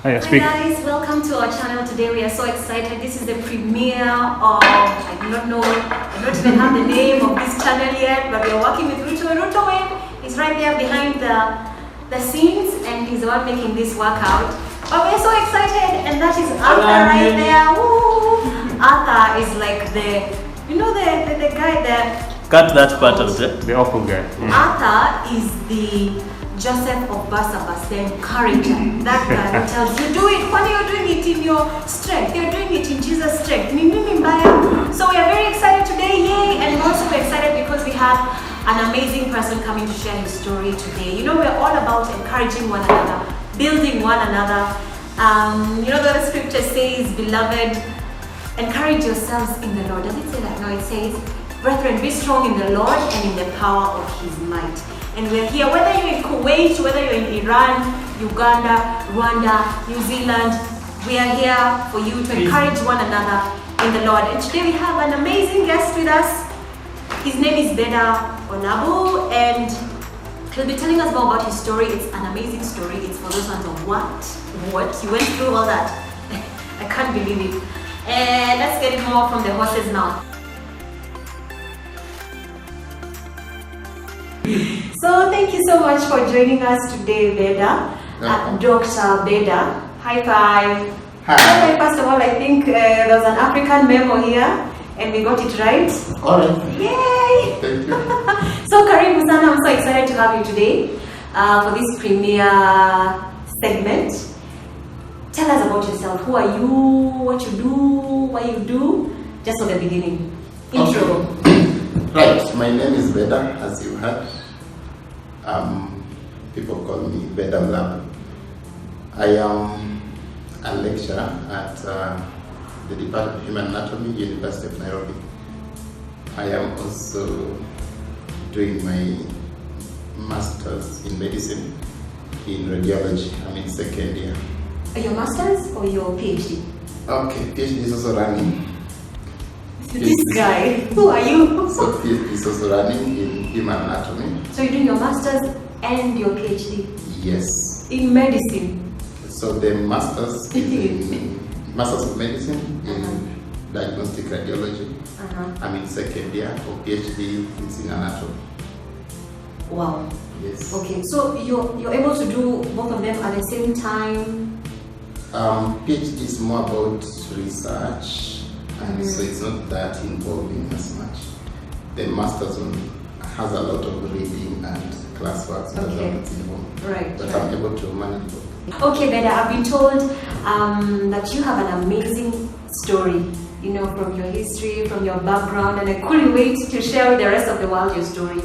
Hi guys, welcome to our channel. Today we are so excited. This is the premiere of, I don't even have the name of this channel yet, but we are working with Ruto. Ruto is right there behind the scenes and he's the one making this work out. But we're so excited, and that is Arthur right there. Woo! Arthur is like the guy there. Cut that part out. The awful guy. Arthur is the Joseph of Barsabbas, the encourager. That guy who tells you, do it. When you're doing it in your strength, you're doing it in Jesus' strength. So we are very excited today, yay! And we're also excited because we have an amazing person coming to share his story today. We're all about encouraging one another, building one another. The scripture says, beloved, encourage yourselves in the Lord. Does it say that? No, it says, brethren, be strong in the Lord and in the power of his might. And we're here, whether you're in Kuwait, whether you're in Iran, Uganda, Rwanda, New Zealand, we are here for you to encourage one another in the Lord. And today we have an amazing guest with us. His name is Beda Olabu, and he'll be telling us more about his story. It's an amazing story. It's for those ones of what? You went through all that. I can't believe it. And let's get it more from the horse's mouth. So thank you so much for joining us today, Beda. Dr. Beda. High five. Hi. First of all, I think there was an African memo here, and we got it right. All right. Yay! Thank you. So Karibu Sana, I'm so excited to have you today for this premiere segment. Tell us about yourself. Who are you? What you do? Why you do? Just from the beginning. Intro. Okay. Right. My name is Beda, as you heard. People call me Beda Olabu. I am a lecturer at the Department of Human Anatomy, University of Nairobi. I am also doing my master's in medicine in radiology. I'm in second year. Your master's or your PhD? Okay, PhD is also running. This guy, who are you? So PhD is also running in human anatomy. So you're doing your master's and your PhD? Yes. In medicine? So the master's is in Masters of Medicine in Diagnostic Radiology. I'm in second year. For PhD, it's in anatomy. Wow. Yes. Okay, so you're able to do both of them at the same time? PhD is more about research, and so it's not that involving as much. The master's one has a lot of reading and classwork, so that's involved. Right. But I'm able to manage both. Okay, Beda, I've been told that you have an amazing story, from your history, from your background, and I couldn't wait to share with the rest of the world your story.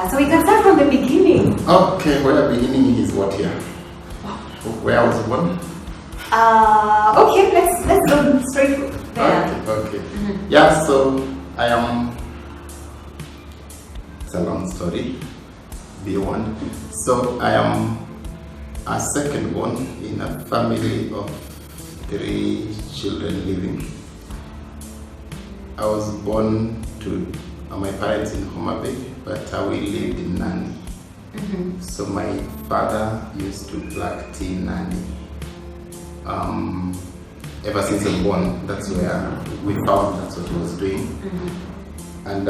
So we can start from the beginning. Okay, well, the beginning is what here? Where I was born? Okay, let's go straight there. Okay. Yeah, so I am. It's a long story. B1. So I am a second born in a family of 3 children living. I was born to my parents in Homa Bay, but we lived in Nandi. So my father used to pluck tea in Nandi. Ever since I was born, that's where we found that's what he was doing. And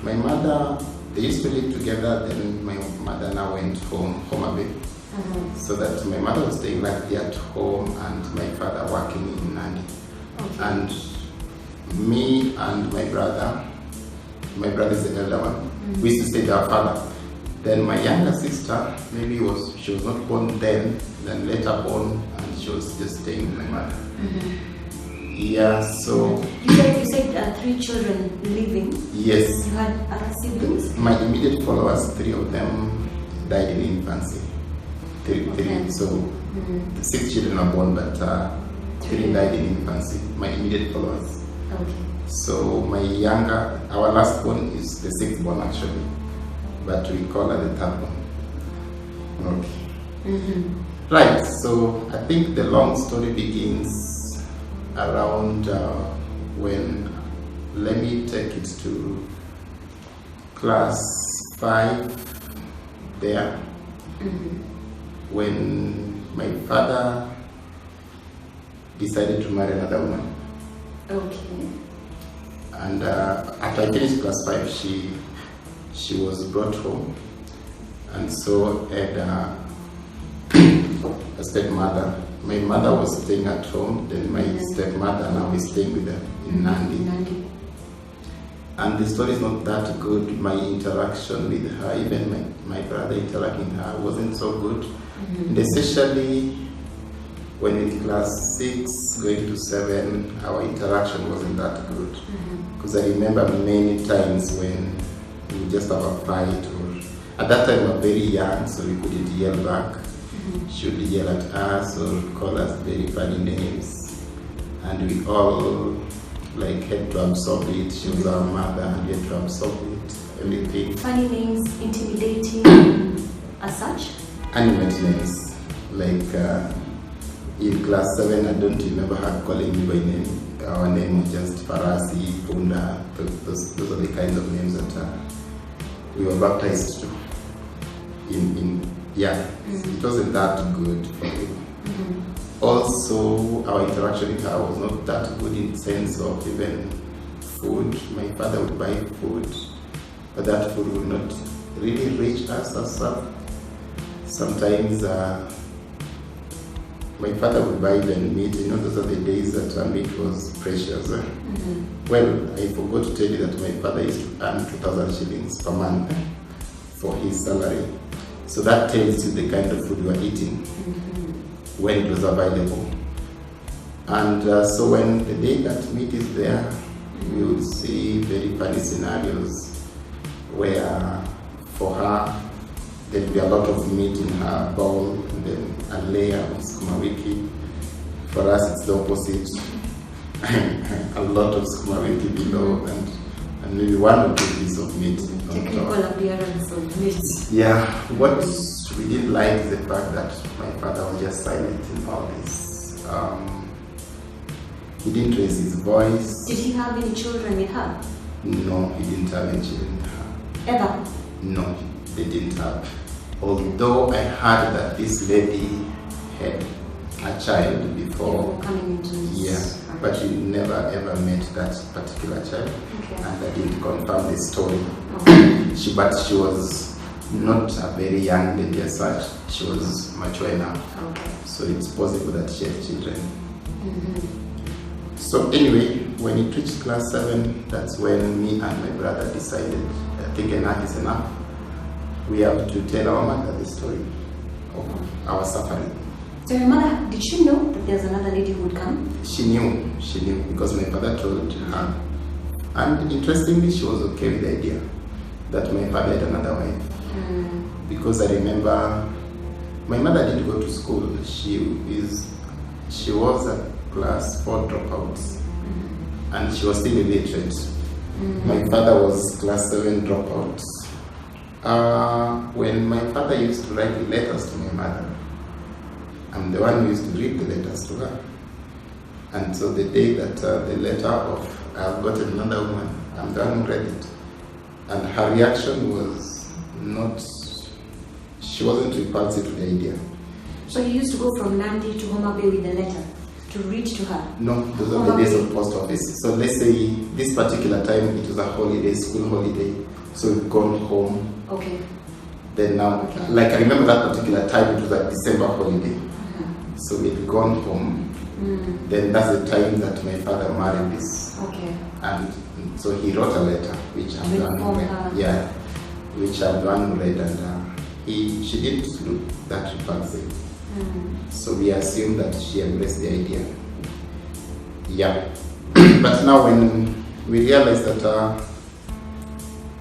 my mother, they used to live together, then my mother now went home, Homa Bay. So that my mother was staying like at home and my father working in Nandi. Okay. And me and my brother is the elder one, we used to stay with our father. Then my younger sister, she was not born then later born, and she was just staying with my mother. Yeah, so... You said 3 children living? Yes. You had other siblings? My immediate followers, 3 of them died in infancy. Three. So 6 children are born, but 3 died in infancy. My immediate followers. Okay. So our last one is the 6th born actually, but we call her the 3rd one. Okay. Right, so I think the long story begins around when, let me take it to class 5 there. When my father decided to marry another woman. Okay. And after I finished class 5, she was brought home, and so had a stepmother. My mother was staying at home, then my stepmother now is staying with her in Nandi. And the story is not that good. My interaction with her, even my brother interacting with her, wasn't so good. And especially when in class 6 going to 7, our interaction wasn't that good. Because I remember many times when we just have a fight, or at that time we were very young, so we couldn't yell back. She would yell at us or call us very funny names, and we all had to absorb it. She was our mother, and we had to absorb it, everything. Funny names, intimidating, as such? Animate names, in class 7, I don't remember her calling me by name. Our name was just Farasi, Punda. Those are the kinds of names that we were baptized to. It wasn't that good for me. Also, our interaction with her was not that good in the sense of even food. My father would buy food, but that food would not really reach us as well. Sometimes my father would buy even meat. Those are the days that meat was precious. Well, I forgot to tell you that my father used to earn 2,000 shillings per month for his salary. So that tells you the kind of food we were eating when it was available. And so when the day that meat is there, we would see very funny scenarios where for her, there would be a lot of meat in her bowl, and then a layer of sukuma wiki. For us, it's the opposite. A lot of sukuma wiki below, and maybe 1 or 2 pieces of meat on top. Technical appearance of meat. Yeah, what we didn't like is the fact that my father was just silent in all this. He didn't raise his voice. Did he have any children with her? No, he didn't have any children with her. Ever? No, they didn't have. Although I heard that this lady had a child before coming into this. But we never ever met that particular child, and I didn't confirm the story. But she was not a very young lady as such. She was mature enough, so it's possible that she had children. So anyway, when it reached class 7, that's when me and my brother decided, I think enough is enough. We have to tell our mother the story of our suffering. So your mother, did she know that there's another lady who would come? She knew, because my father told her. And interestingly, she was okay with the idea that my father had another wife. Because I remember, my mother didn't go to school. She was a class 4 dropout, and she was still illiterate. My father was class 7 dropout. When my father used to write letters to my mother, I'm the one who used to read the letters to her. And so the day that the letter of I've gotten another woman, I'm the one who read it. And her reaction was not, she wasn't repulsive to the idea. So you used to go from Nandi to Homa Bay with the letter to read to her? No, those are the days of post office. So let's say this particular time it was a holiday, school holiday. So we've gone home. Okay. Then now, I remember that particular time, it was a December holiday. So we'd gone home. Then that's the time that my father married this. Okay. And so he wrote a letter, which I'm the one who read. Yeah, which I'm the one who read, and she didn't look that repulsive. So we assumed that she embraced the idea. Yeah. But now when we realized that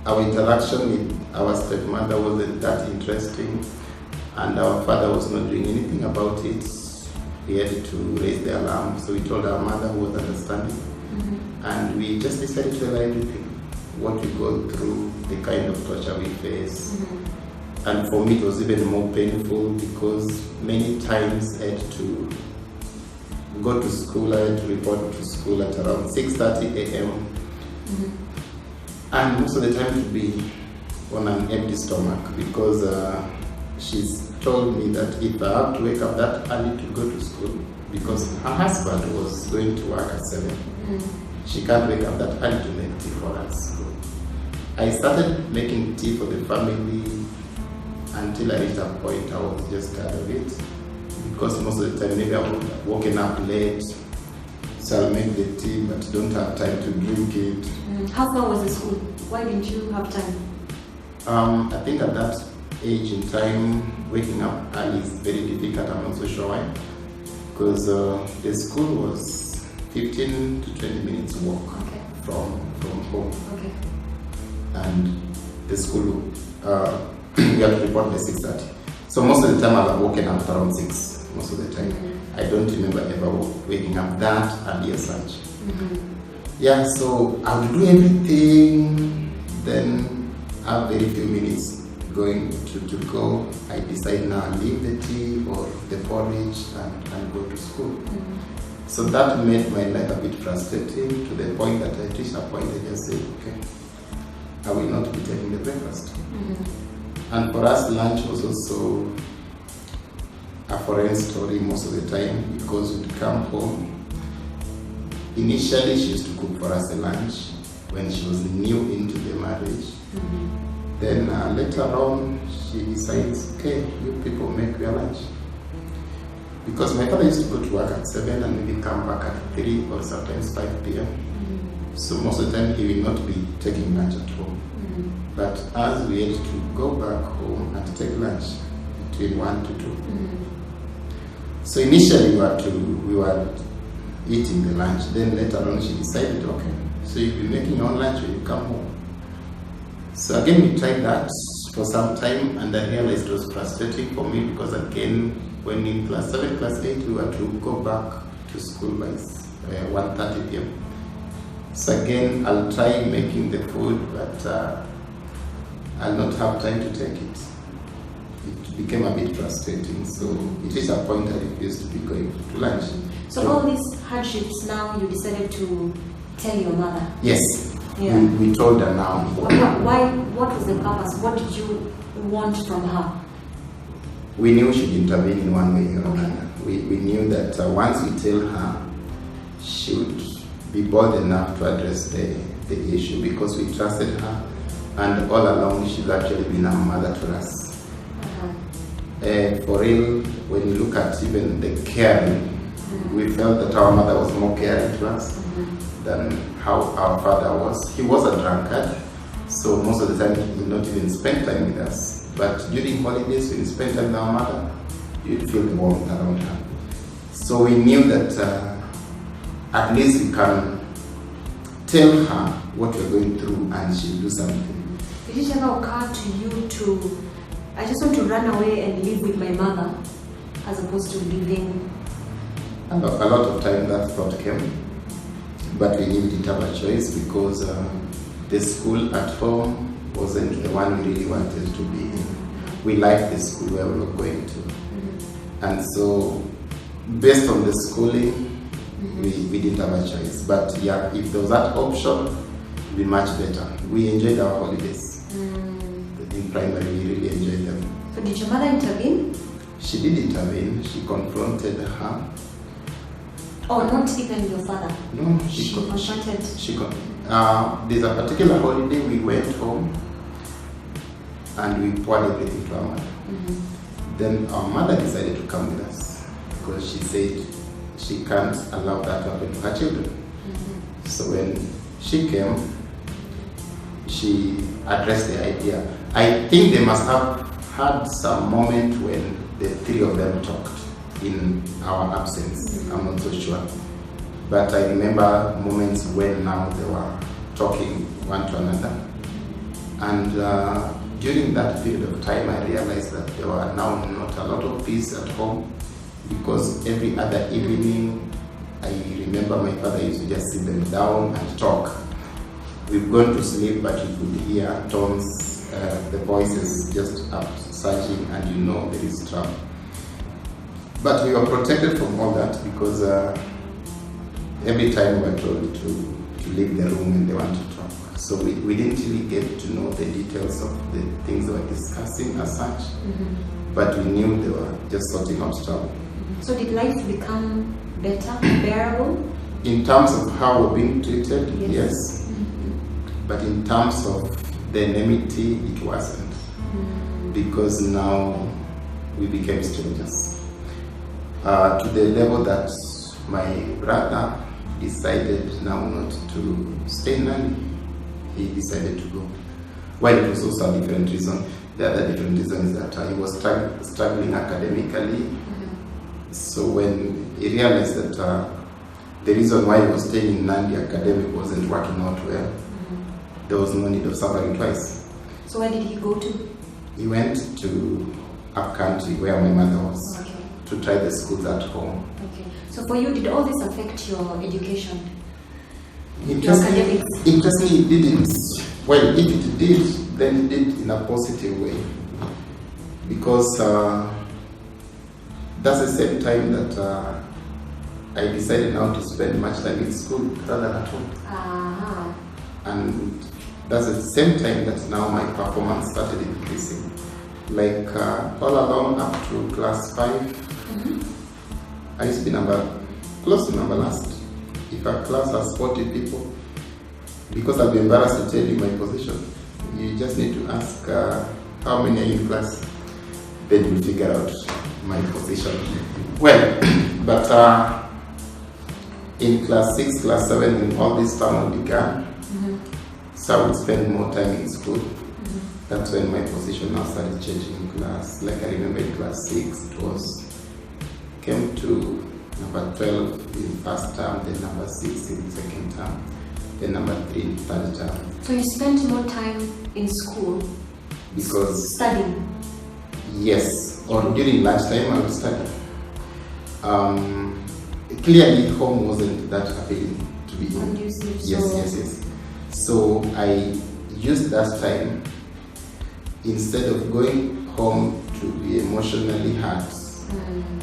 our interaction with our stepmother wasn't that interesting, and our father was not doing anything about it, we had to raise the alarm. So we told our mother, who was understanding, and we just decided to lie with him, what we go through, the kind of torture we face. And for me it was even more painful because many times I had to go to school, I had to report to school at around 6:30 a.m. And most of the time to be on an empty stomach because told me that if I have to wake up that early to go to school, because her husband was going to work at 7, she can't wake up that early to make tea for her at school. I started making tea for the family until I reached a point I was just tired of it, because most of the time maybe I would have woken up late, so I'll make the tea but don't have time to drink it. How far was the school? Why didn't you have time? I think at that age in time, waking up early is very difficult. I'm not so sure why, because the school was 15 to 20 minutes walk from home. Okay. And the school, you have to report by 6:30. So most of the time I've woken up around 6, most of the time. I don't remember ever waking up that early as such. Yeah, so I would do everything, then have very few minutes going to go. I decide now I'll leave the tea or the porridge and go to school. So that made my life a bit frustrating, to the point that I reached a point I just said, okay, I will not be taking the breakfast. And for us, lunch was also a foreign story most of the time, because we'd come home. Initially, she used to cook for us a lunch when she was new into the marriage. Then later on, she decides, okay, you people make your lunch. Because my father used to go to work at 7 and maybe come back at 3 or sometimes 5 p.m. So most of the time, he will not be taking lunch at home. But as we had to go back home and take lunch between 1 to 2. So initially we were eating the lunch. Then later on she decided, okay, so you'll be making your own lunch when you come home. So again we tried that for some time, and I realized it was frustrating for me, because again when in class 7, class 8 we were to go back to school by 1:30 p.m. So again I'll try making the food, but I'll not have time to take it. It became a bit frustrating, so it is a point I refused to be going to lunch. So all these hardships, now you decided to tell your mother? Yes, Yeah. we told her now. Why? What was the purpose? What did you want from her? We knew she'd intervene in one way or another. We knew that once we tell her, she would be bold enough to address the issue, because we trusted her, and all along she's actually been a mother to us. For real, when you look at even the caring, we felt that our mother was more caring to us than how our father was. He was a drunkard, so most of the time he did not even spend time with us. But during holidays, when we spent time with our mother, you'd feel the warmth around her. So we knew that at least we can tell her what we're going through and she'll do something. Did it ever occur to you to, I just want to run away and live with my mother, as opposed to living? A lot of time that thought came, but we didn't have a choice, because the school at home wasn't the one we really wanted to be in. We liked the school where we were going to. And so, based on the schooling, we didn't have a choice. But yeah, if there was that option, it would be much better. We enjoyed our holidays. In primary, we really enjoyed them. So did your mother intervene? She did intervene. She confronted her. Oh, not even your father? No, She confronted. There's a particular holiday we went home and we poured everything to our mother. Then our mother decided to come with us, because she said she can't allow that to happen to her children. So when she came, she addressed the idea. I think they must have had some moment when the three of them talked in our absence. I'm not so sure. But I remember moments when now they were talking one to another. And during that period of time, I realized that there were now not a lot of peace at home, because every other evening, I remember my father used to just sit them down and talk. We've gone to sleep, but you could hear tones, the voices just up surging, and you know there is trouble. But we were protected from all that, because every time we were told to leave the room when they want to talk. So we didn't really get to know the details of the things they were discussing as such. but we knew they were just sorting out trouble. So did life become better, bearable? In terms of how we're being treated, yes. Mm-hmm. But in terms of the enmity, it wasn't. Because now we became strangers. To the level that my brother decided now not to stay in Nandi. He decided to go. Well, it was also a different reason. The other different reason is that he was struggling academically. So when he realized that the reason why he was staying in Nandi academic wasn't working out well, there was no need of suffering twice. So where did he go to? He went to up country where my mother was, Okay. to try the schools at home. Okay. So for you, did all this affect your education? Interestingly, it didn't. Well, if it did, then it did in a positive way. Because that's the same time that I decided now to spend much time in school rather than at home. And that's the same time that now my performance started increasing. Like all along up to class 5, I used to be close to number last. If a class has 40 people, because I'll be embarrassed to tell you my position, you just need to ask how many are in class, then you'll figure out my position. Well, but in class 6, class 7, when all this fun began, so I would spend more time in school. That's when my position now started changing in class. Like I remember in class 6, came to number 12 in first term, then number 6 in second term, then number 3 in third term. So you spent more time in school? Because studying? Yes, or during lunchtime I would study. Clearly home wasn't that appealing to be in. Yes. So I used that time, instead of going home to be emotionally hurt,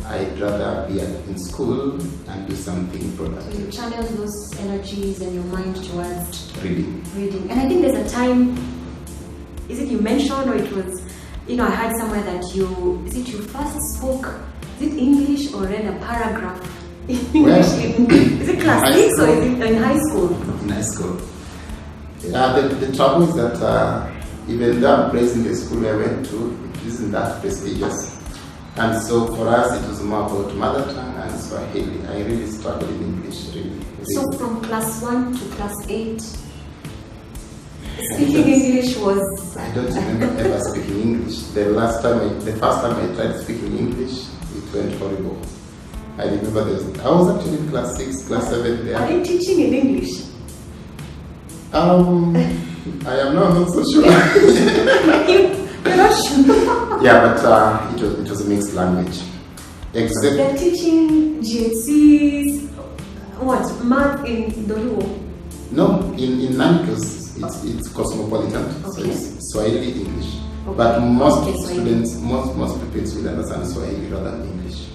I'd rather be in school and do something productive. So you channel those energies and your mind towards reading. And I think there's a time, is it you mentioned, or it was, I heard somewhere that you first spoke, is it English or read a paragraph in English? Is it class 6 or is it in high school? In high school. The trouble is that even though I'm praising the school I went to, it isn't that prestigious. And so for us it was more about mother tongue and Swahili. I really struggled in English, really. So from class 1 to class 8, speaking English was... I don't remember ever speaking English. The first time I tried speaking English, it went horrible. I remember I was actually in class 6, class 7 there. Are you teaching in English? I am not so sure. You're not sure? Yeah, but it was a mixed language. Except they're teaching GHCs, math in Doluo? No, in Nankos it's cosmopolitan, so it's Swahili English. Okay. But most students, most pupils will understand Swahili rather than English.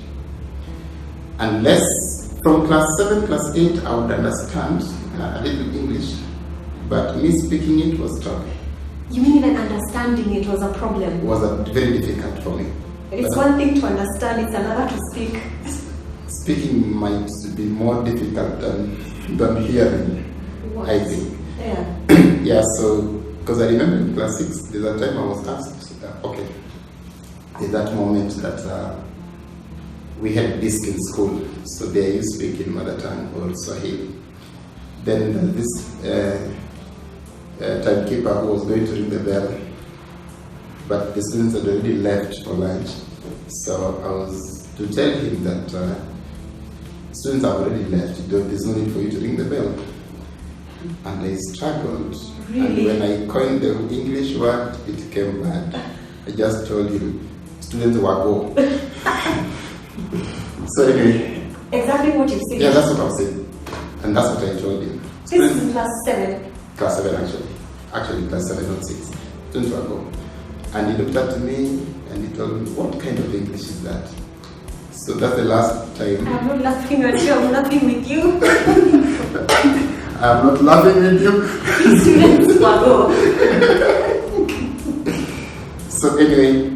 Unless from class 7, class 8, I would understand a little English, but me speaking it was tough. You mean even understanding it was a problem? It was very difficult for me. It's one thing to understand, it's another to speak. Speaking might be more difficult than hearing, what? I think. Yeah. Yeah, so, because I remember in class 6, there's a time I was asked, in that moment that we had disc in school, so there you speak in mother tongue or Swahili. Then this timekeeper who was going to ring the bell, but the students had already left for lunch. So I was to tell him that students have already left, there's no need for you to ring the bell. And I struggled. Really? And when I coined the English word, it came bad. I just told him, students were go. So anyway. Exactly what you said. Yeah, that's what I said. And that's what I told him. This is in class 7? Class 7 actually. Actually class 7, not 6. Students were go. And he looked at me and he told me, what kind of English is that? So that's the last time. I'm not laughing at you, I'm laughing with you. I'm not laughing with you. Students were go. So anyway,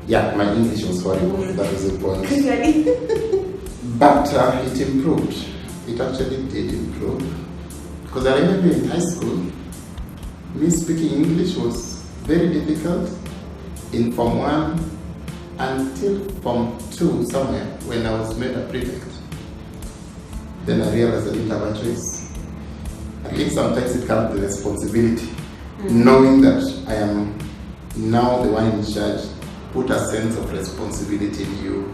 Yeah, my English was horrible. That was the point. Clearly. But it improved. It actually did improve. Because I remember in high school, me speaking English was very difficult in Form 1 until Form 2 somewhere when I was made a prefect. Then I realized I didn't have a choice. I think sometimes it comes with the responsibility. Knowing that I am now the one in charge, put a sense of responsibility in you,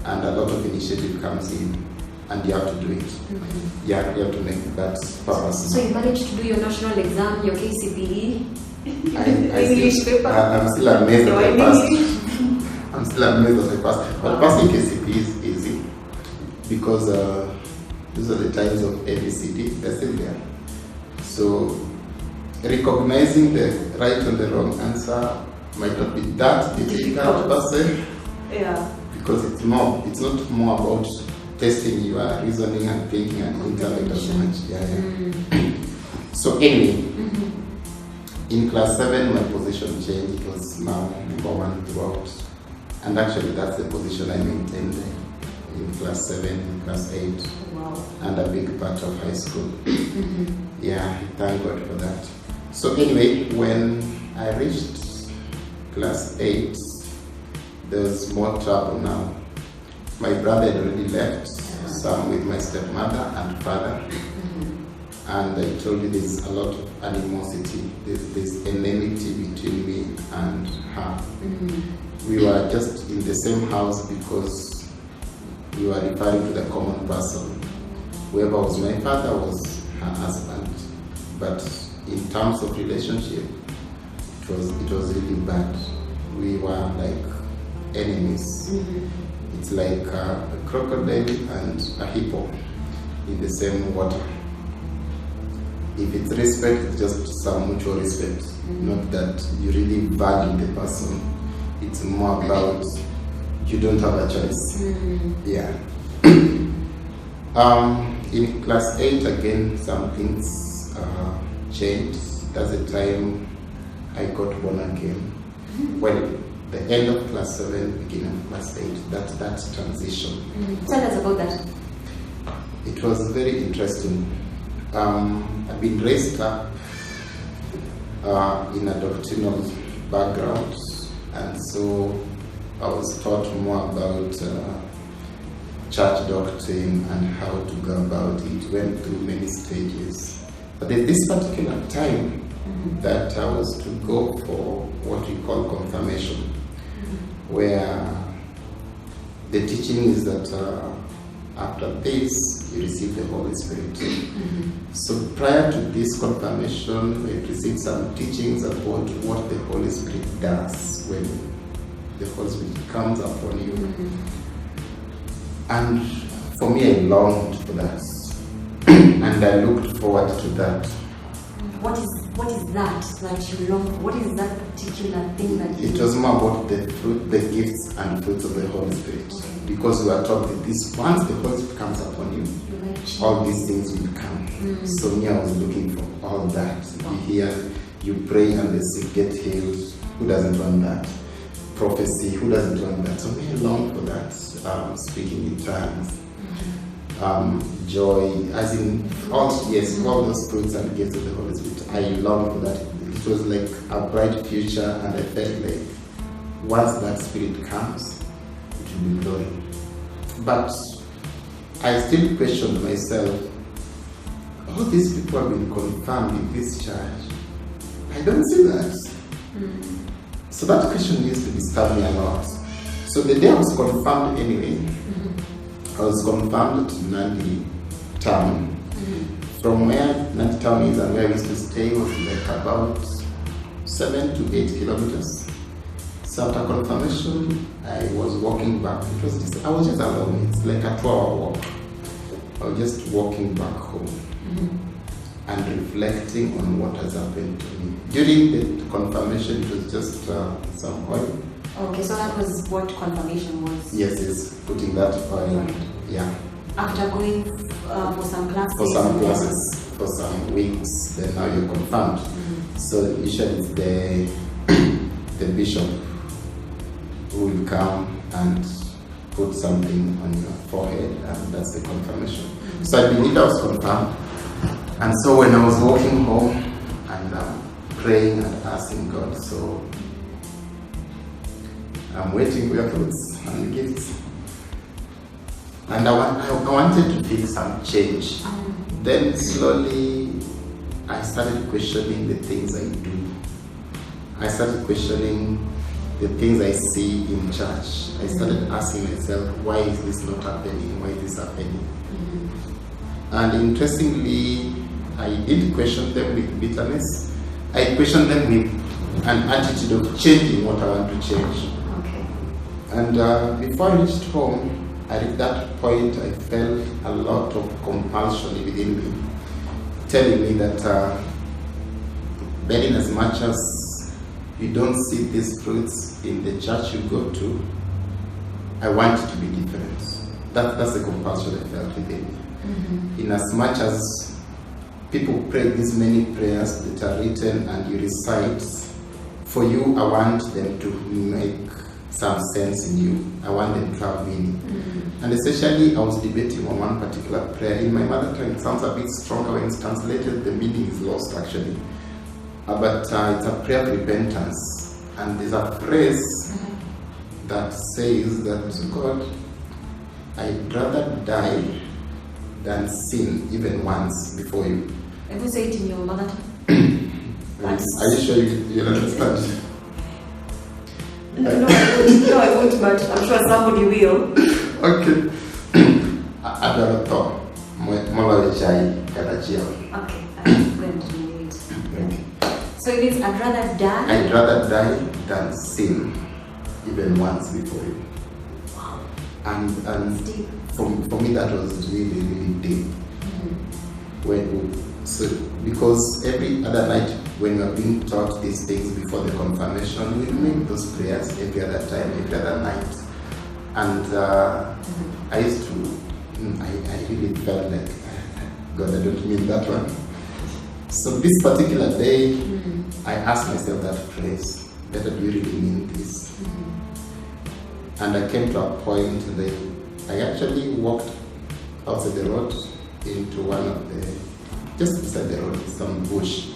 and a lot of initiative comes in, and you have to do it. Yeah, you have to make that purpose. So you managed to do your national exam, your KCPE, English paper. I'm still amazed that I passed. I'm still amazed that I passed. But passing KCPE is easy because these are the times of ABCD. They're still there. So recognizing the right and the wrong answer might not be that difficult per se. Yeah. Because it's not more about testing your reasoning and thinking and intellect as much. Yeah. So anyway, in class 7 my position changed. It was now number 1 throughout. And actually that's the position I maintained in class 7, in class 8. Wow. And a big part of high school. Yeah, thank God for that. So anyway, when I reached class 8, there was more trouble now. My brother had already left, some with my stepmother and father. And I told you there's a lot of animosity, there's enmity between me and her. We were just in the same house because we were referring to the common person. Whoever was my father was her husband. But in terms of relationship, it was really bad. We were like enemies. It's like a crocodile and a hippo in the same water. If it's respect, it's just some mutual respect. Not that you really value the person. It's more about you don't have a choice. Yeah. In class 8 again, some things changed. That's the time I got born again. Well, the end of class 7, beginning of class 8, that transition. Tell us about that. It was very interesting. I've been raised up in a doctrinal background, and so I was taught more about church doctrine and how to go about it. Went through many stages. But at this particular time, that I was to go for what we call confirmation, where the teaching is that after this, you receive the Holy Spirit. So prior to this confirmation, we received some teachings about what the Holy Spirit does when the Holy Spirit comes upon you. And for me, I longed for that. And I looked forward to that. What is that you long for? What is that particular thing that you... It was more about the fruit, the gifts and fruits of the Holy Spirit. Because we are taught that once the Holy Spirit comes upon you, all these things will come. So me, I was looking for all that. You hear, you pray and the sick get healed. Who doesn't want that? Prophecy, who doesn't want that? So me, I long for that. Speaking in tongues. Joy, as in all those fruits and gifts of the Holy Spirit. I long for that. It was like a bright future, and I felt like once that Spirit comes, it will be glory. But I still questioned myself. All these people have been confirmed in this church. I don't see that. So that question used to disturb me a lot. So the day I was confirmed anyway, I was confirmed to Nandi Town. From where Nandi Town is and where I used to stay was like about 7 to 8 kilometers. So after confirmation, I was walking back. I was just alone. It's like a 2-hour walk. I was just walking back home and reflecting on what has happened to me. During the confirmation, it was just some oil. Okay, so that was what confirmation was? Yes, putting that oil. Yeah. After going for some classes? For some weeks, then now you're confirmed. So usually it's the bishop who will come and put something on your forehead, and that's the confirmation. So I believe I was confirmed. And so when I was walking home and praying and asking God, so I'm waiting for your fruits and gifts. And I wanted to feel some change. Then slowly I started questioning the things I do. I started questioning the things I see in church. I started asking myself, why is this not happening? Why is this happening? And interestingly, I did question them with bitterness. I questioned them with an attitude of changing what I want to change. Okay. And before I reached home, at that point, I felt a lot of compulsion within me, telling me that in as much as you don't see these fruits in the church you go to, I want it to be different. That's the compulsion I felt within me. In as much as people pray these many prayers that are written and you recite, for you, I want them to make some sense in you. I want them to have meaning. And essentially, I was debating on one particular prayer. In my mother tongue, it sounds a bit stronger when it's translated. The meaning is lost, actually. But it's a prayer of repentance. And there's a phrase that says that, God, I'd rather die than sin even once before you. And who say it in your mother tongue? Are you sure you understand? No, I won't, but I'm sure somebody will. Okay. Adarato, mola chai karachia. Okay, I'm going to read it. Okay. So it means I'd rather die. I'd rather die than sin, even once before you. Wow. And Deep. for me that was really, really deep. Because every other night when we are being taught these things before the confirmation, we make those prayers every other time, every other night. And I used to, I really felt like, God, I don't mean that one. So this particular day, I asked myself that phrase, whether do you really mean this? And I came to a point that I actually walked outside the road into one of the, just beside the road, some bush,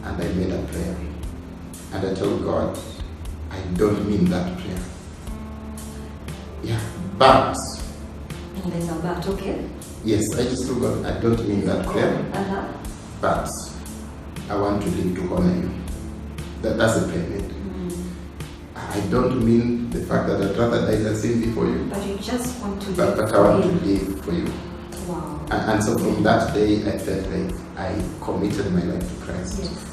and I made a prayer. And I told God, I don't mean that prayer. Yeah, but. And there's a but, okay? Yes, I just told God, I don't mean that prayer, but I want to live to honor you. That's the prayer I made. I don't mean the fact that I'd rather die than sin before you. But you just want to live But I want to live for you. Wow. And so from that day, I felt like I committed my life to Christ. Yes.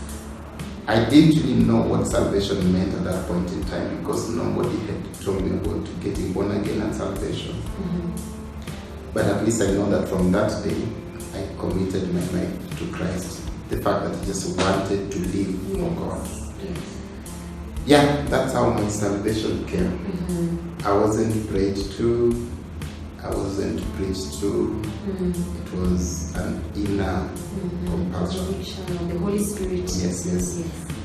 I didn't really know what salvation meant at that point in time because nobody had told me about getting born again and salvation. But at least I know that from that day, I committed my life to Christ. The fact that I just wanted to live for God. Yes. Yeah, that's how my salvation came. I wasn't prayed to. I wasn't preached to. It was an inner compulsion. Of the Holy Spirit. Yes.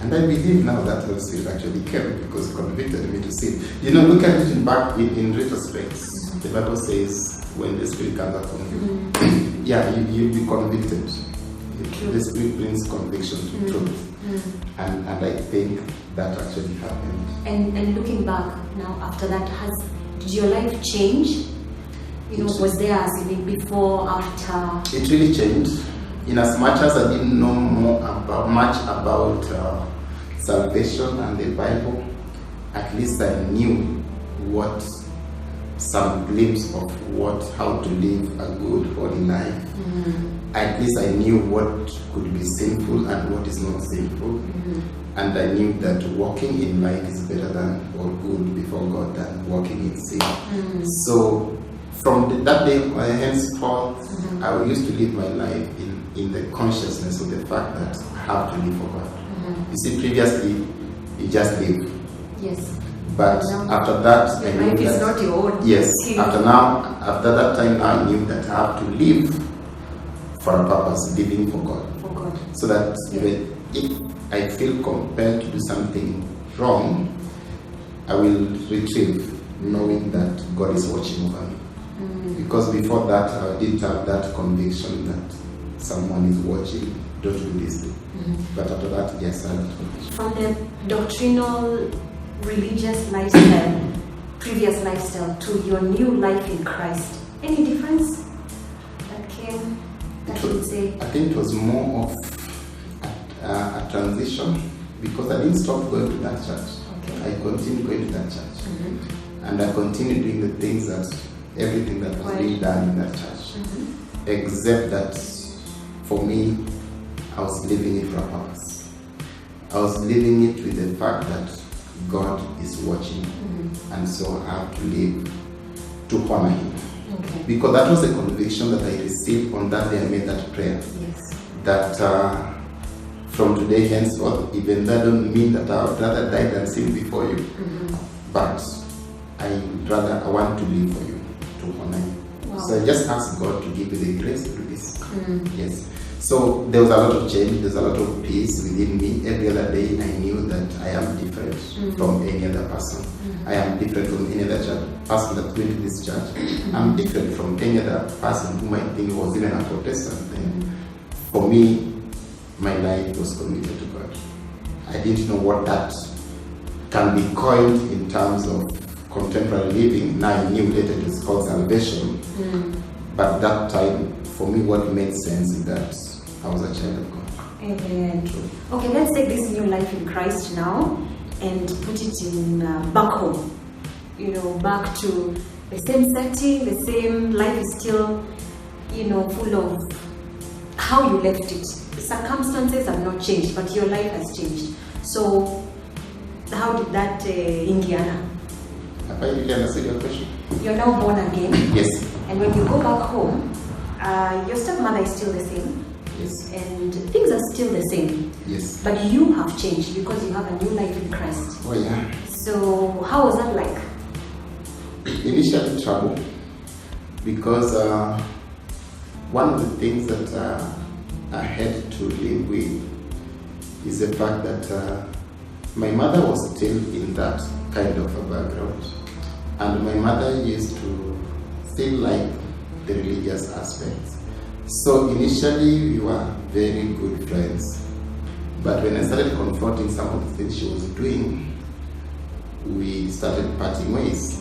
And I believe now that Holy Spirit actually came because it convicted me to sin. You know, look at it back in retrospect. The Bible says when the Spirit comes upon you, you'll be convicted. The Spirit brings conviction to truth. And I think that actually happened. And looking back now after that, did your life change? Was there as even before, after? It really changed. In as much as I didn't know much about salvation and the Bible, at least I knew some glimpse of how to live a good, holy life. At least I knew what could be sinful and what is not sinful. And I knew that walking in light is better than, or good before God, than walking in sin. So from that day henceforth, I used to live my life in the consciousness of the fact that I have to live for God. You see, previously, you just live. Yes. But after that, the I knew life is that, not your own. yes, after that time, I knew that I have to live for a purpose, living for God. For God. So that if I feel compelled to do something wrong, I will retrieve knowing that God is watching over me. Because before that, I didn't have that conviction that someone is watching, don't do this thing. But after that, yes, I have conviction. From the doctrinal, religious lifestyle, previous lifestyle, to your new life in Christ, any difference that came, that you would say? I think it was more of a transition, because I didn't stop going to that church. Okay. I continued going to that church. And I continued doing the things everything that was being done in that church. Except that for me, I was living it for a purpose. I was living it with the fact that God is watching. And so I have to live to honor Him. Because that was a conviction that I received on that day I made that prayer. Yes. That from today henceforth, even that don't mean that I would rather die than sin before you. But I want to live for you, to honor you. Wow. So I just asked God to give me the grace to do this. Yes. So there was a lot of change, there's a lot of peace within me. Every other day I knew that I am different from any other person. I am different from any other person that went to this church. I'm different from any other person whom I think was even a Protestant. And for me, my life was committed to God. I didn't know what that can be coined in terms of contemporary living. Now I knew later it was called salvation. But that time, for me, what made sense is that I was a child of God. Amen. Okay, let's take this new life in Christ now and put it in back home. You know, back to the same setting, the same life is still, you know, full of how you left it. The circumstances have not changed, but your life has changed. So, how did that Indiana? Have I really understood your question? You're now born again. Yes. And when you go back home, your stepmother is still the same. Yes. And things are still the same. Yes. But you have changed because you have a new life in Christ. Oh yeah. So how was that like? Initially trouble, because one of the things that I had to live with is the fact that my mother was still in that kind of a background, and my mother used to still like the religious aspects. So initially we were very good friends, but when I started confronting some of the things she was doing, we started parting ways.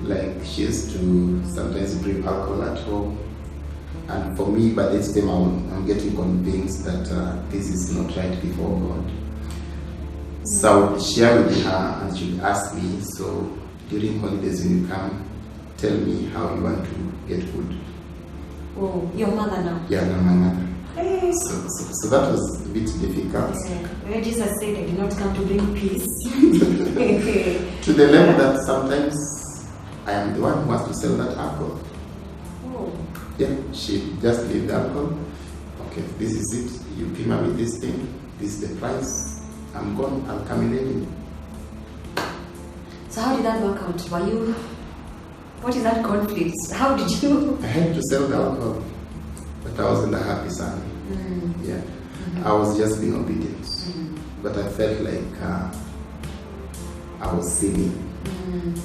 Like she used to sometimes bring alcohol at home, and for me by this time I'm getting convinced that this is not right before God. So I would share with her and she would ask me, so during holidays when you come, tell me how you want to get food. Oh, your mother now? Yeah, no, my mother. Hey. So that was a bit difficult. Where Jesus said, I did not come to bring peace. To the level that sometimes I am the one who has to sell that alcohol. Oh. Yeah, she just leave the alcohol. Okay, this is it. You pay me with this thing. This is the price. I'm gone. I'll come in again. So how did that work out? Were you... What is that conflict? How did you... I had to sell the alcohol, but I wasn't a happy son. Yeah, I was just being obedient, but I felt like I was sinning.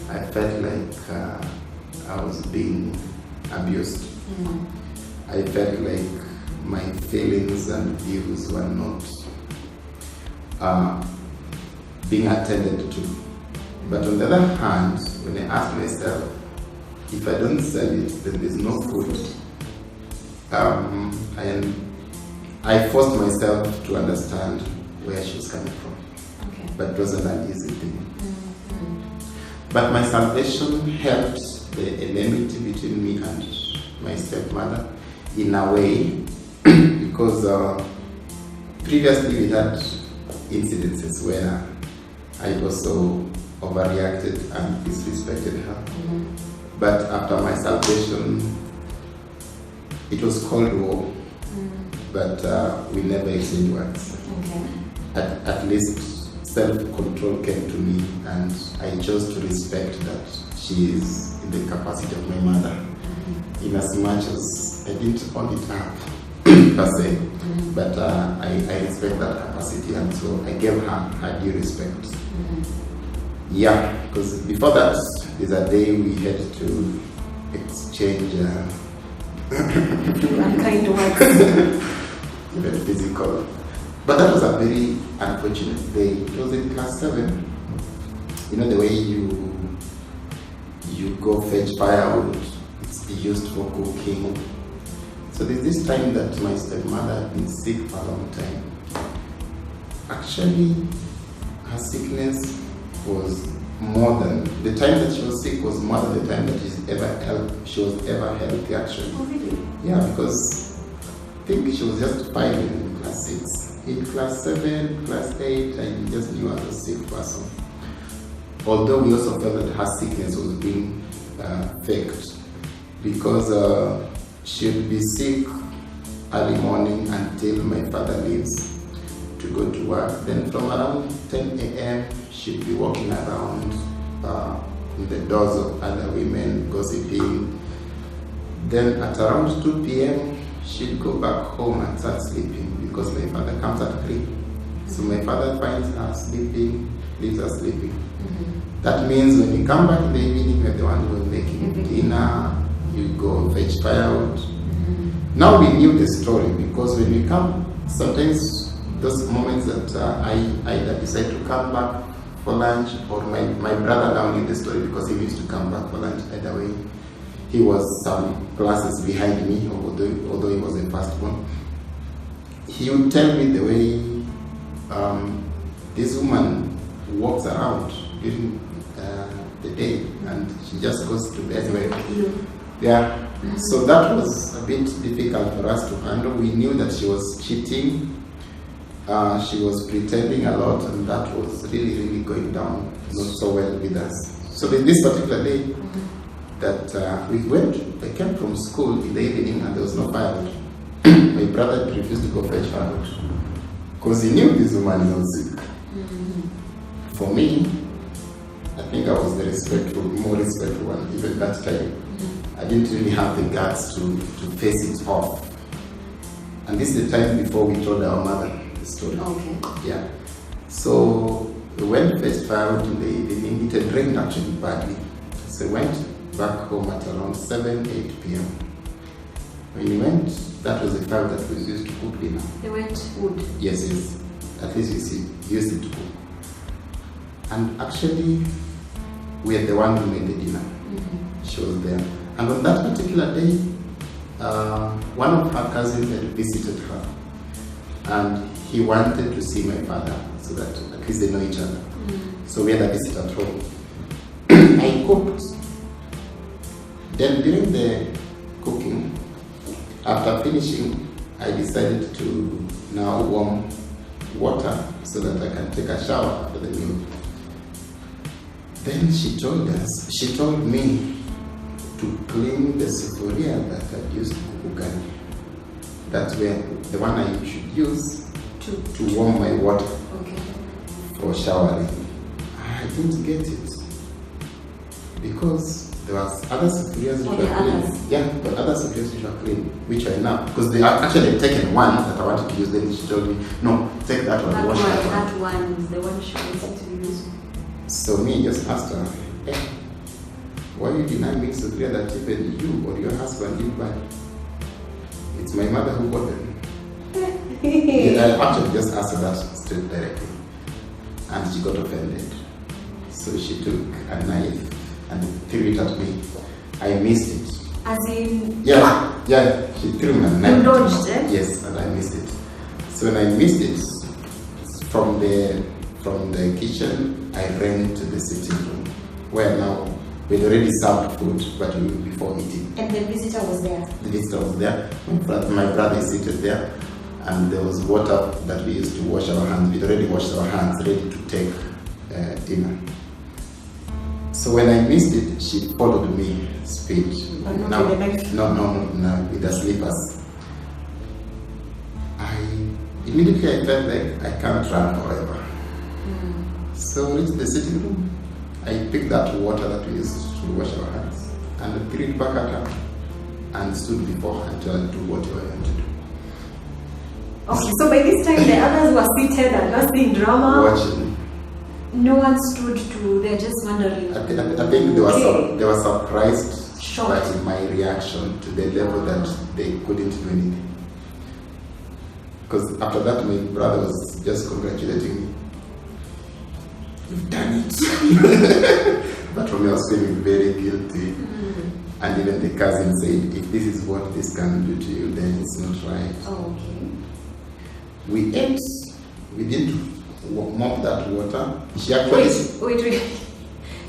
I felt like I was being abused. I felt like my feelings and views were not being attended to. But on the other hand, when I asked myself, if I don't sell it, then there's no food. I forced myself to understand where she was coming from. Okay. But it wasn't an easy thing. But my salvation helped the enmity between me and my stepmother in a way, because previously we had incidences where I also overreacted and disrespected her. But after my salvation, it was Cold War, but we never exchanged words. Okay. At least self-control came to me, and I chose to respect that she is in the capacity of my mother, in as much as I didn't own it up per se, but I respect that capacity, and so I gave her due respect. Yeah, because before that is a day we had to exchange Unkind words. even physical. But that was a very unfortunate day. It was in class 7. You know the way you go fetch firewood, it's used for cooking. So there's this time that my stepmother had been sick for a long time. Actually, her sickness was more than the time that she was sick was more than the time that she was ever healthy. Actually, Oh, really? yeah, because I think she was just 5 in class 6. In class 7, class 8, I just knew her as a sick person. Although we also felt that her sickness was being faked, because she would be sick early morning until my father leaves to go to work. Then from around 10 a.m. she'd be walking around in the doors of other women, gossiping. Then at around 2 p.m. she'd go back home and start sleeping because my father comes at 3. So my father finds her sleeping, leaves her sleeping. That means when you come back in the evening, you're the one who is making dinner, you go fetch firewood. Now we knew the story because when we come, sometimes those moments that I either decide to come back for lunch, or my brother now knew the story because he used to come back for lunch either way. He was some classes behind me, although he was the first one. He would tell me the way this woman walks around during the day and she just goes to bed. Yeah. So that was a bit difficult for us to handle. We knew that she was cheating. She was pretending a lot, and that was really going down not so well with us. So this particular day that I came from school in the evening and there was no firewood. My brother refused to go fetch firewood because he knew this woman was sick. For me, I think I was the more respectful one even that time. I didn't really have the guts to face it off. And this is the time before we told our mother the story. Okay. Yeah. So we went to fetch firewood in the evening. It had rained actually badly. So we went back home at around 8 p.m. When we went, that was the fire that was used to cook dinner. They went wood. Yes. At least used it to cook. And actually, we are the one who made the dinner. She was there. And on that particular day, one of her cousins had visited her. And he wanted to see my father so that at least they know each other. So we had a visit at home. I cooked. Then during the cooking, after finishing, I decided to now warm water so that I can take a shower after the meal. Then she told me to clean the sufuria that I used to cook ugali. That's where the one I should use to warm my water for showering. I didn't get it because there was other sufurias which were clean. Yeah, but other sufurias which were clean, which are enough. Because they actually had taken one that I wanted to use. Then she told me, no, take that one, wash that one. That one is the one she wanted to use. So me just asked her, hey, why you deny me sufuria that even you or your husband didn't buy? It's my mother who bought them. I actually just asked her that straight directly. And she got offended. So she took a knife and threw it at me. I missed it. As in? Yeah, she threw me a knife. You dodged it? Yes, and I missed it. So when I missed it, from the kitchen, I ran to the sitting room, where now we'd already served food, but we were before eating. And the visitor was there? The visitor was there. My brother is seated there, and there was water that we used to wash our hands. We'd already washed our hands, ready to take dinner. So when I missed it, she followed me, speed. But not with the knife? No, with the slippers. Immediately I felt like I can't run forever. So I reached the sitting room. I picked that water that we used to wash our hands and threw it back at her and stood before her and told her to do what you were going to do. Okay, so by this time the others were seated and just seeing drama. Watching. no one stood to, they're just wondering. I think they were surprised Shocked. by my reaction to the level that they couldn't do anything. Because after that, my brother was just congratulating me. You've done it. But for me, I was feeling very guilty. And even the cousin said, if this is what this can do to you, then it's not right. Oh, okay. We ate. We didn't mop that water. She actually... Wait.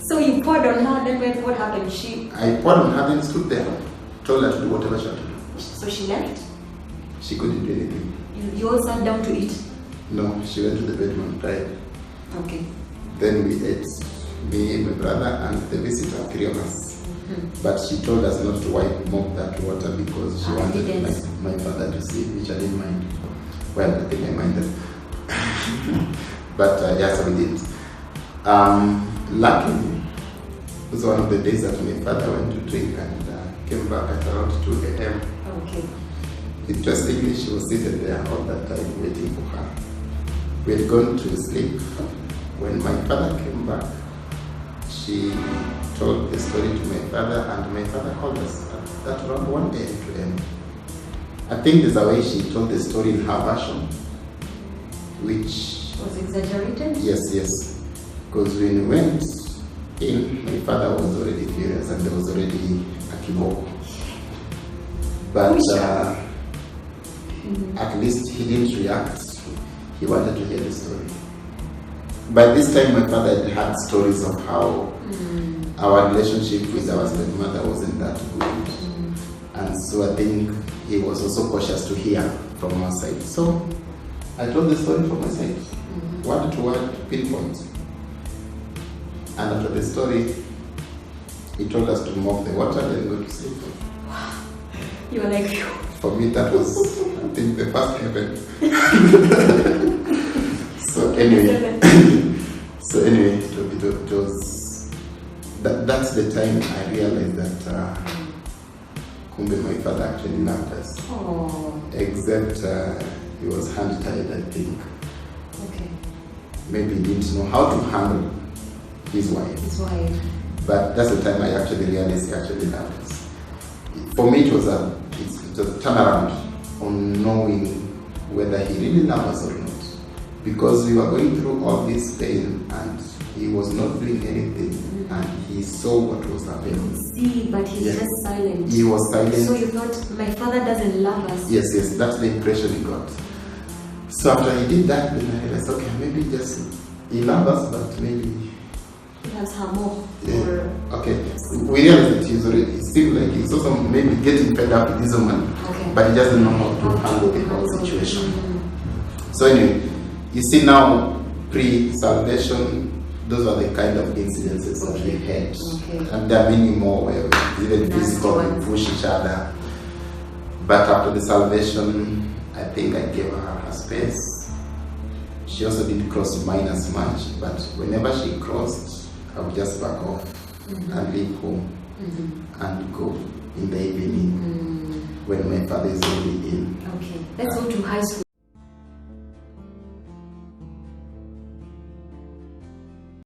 So you poured on her, then what happened? I poured on her, then stood there. Told her to do whatever she had to do. So she left? She couldn't do anything. You all sat down to eat? No, she went to the bedroom and cried. Okay. Then we ate, me, my brother, and the visitor, 3 of us. But she told us not to mop that water because she wanted my father to see, which I didn't mind. Well, I think I minded. But yes, we did. Luckily, it was one of the days that my father went to drink and came back at around 2 a.m. Okay. Interestingly, she was seated there all that time waiting for her. We had gone to sleep. When my father came back, she told the story to my father, and my father called us at around 1 a.m. I think there's a way she told the story in her version, which was exaggerated? Yes. Because when we went in, my father was already furious and there was already a kiboko. But at least he didn't react. He wanted to hear the story. By this time, my father had had stories of how our relationship with our stepmother wasn't that good. And so I think he was also cautious to hear from our side. So I told the story from my side, word to word, pinpoint. And after the story, he told us to mop the water and go to sleep. You were like, for me, that was, I think, the first heaven. So anyway, it was, that's the time I realized that kumbe my father actually loved us. oh, Except he was hand-tied, I think. okay. Maybe he didn't know how to handle his wife. His wife. But that's the time I actually realized he actually loved us. For me, it was a turnaround on knowing whether he really loved us or not. Because we were going through all this pain and he was not doing anything and he saw what was happening. See, but he's just silent. He was silent. So you thought, my father doesn't love us? Yes, that's the impression he got. So after he did that, then I realized, okay, maybe he loves us, but maybe he loves her more. Yeah. Okay. We realized that it seemed like he's also maybe getting fed up with this woman, but he doesn't know how to handle the whole situation. So anyway, you see now, pre-salvation, those are the kind of incidences that we had. And there are many more where we even physical, we push each other. But after the salvation, I think I gave her space. She also didn't cross mine as much, but whenever she crossed, I would just back off and leave home and go in the evening when my father is already in. Okay, let's go to high school.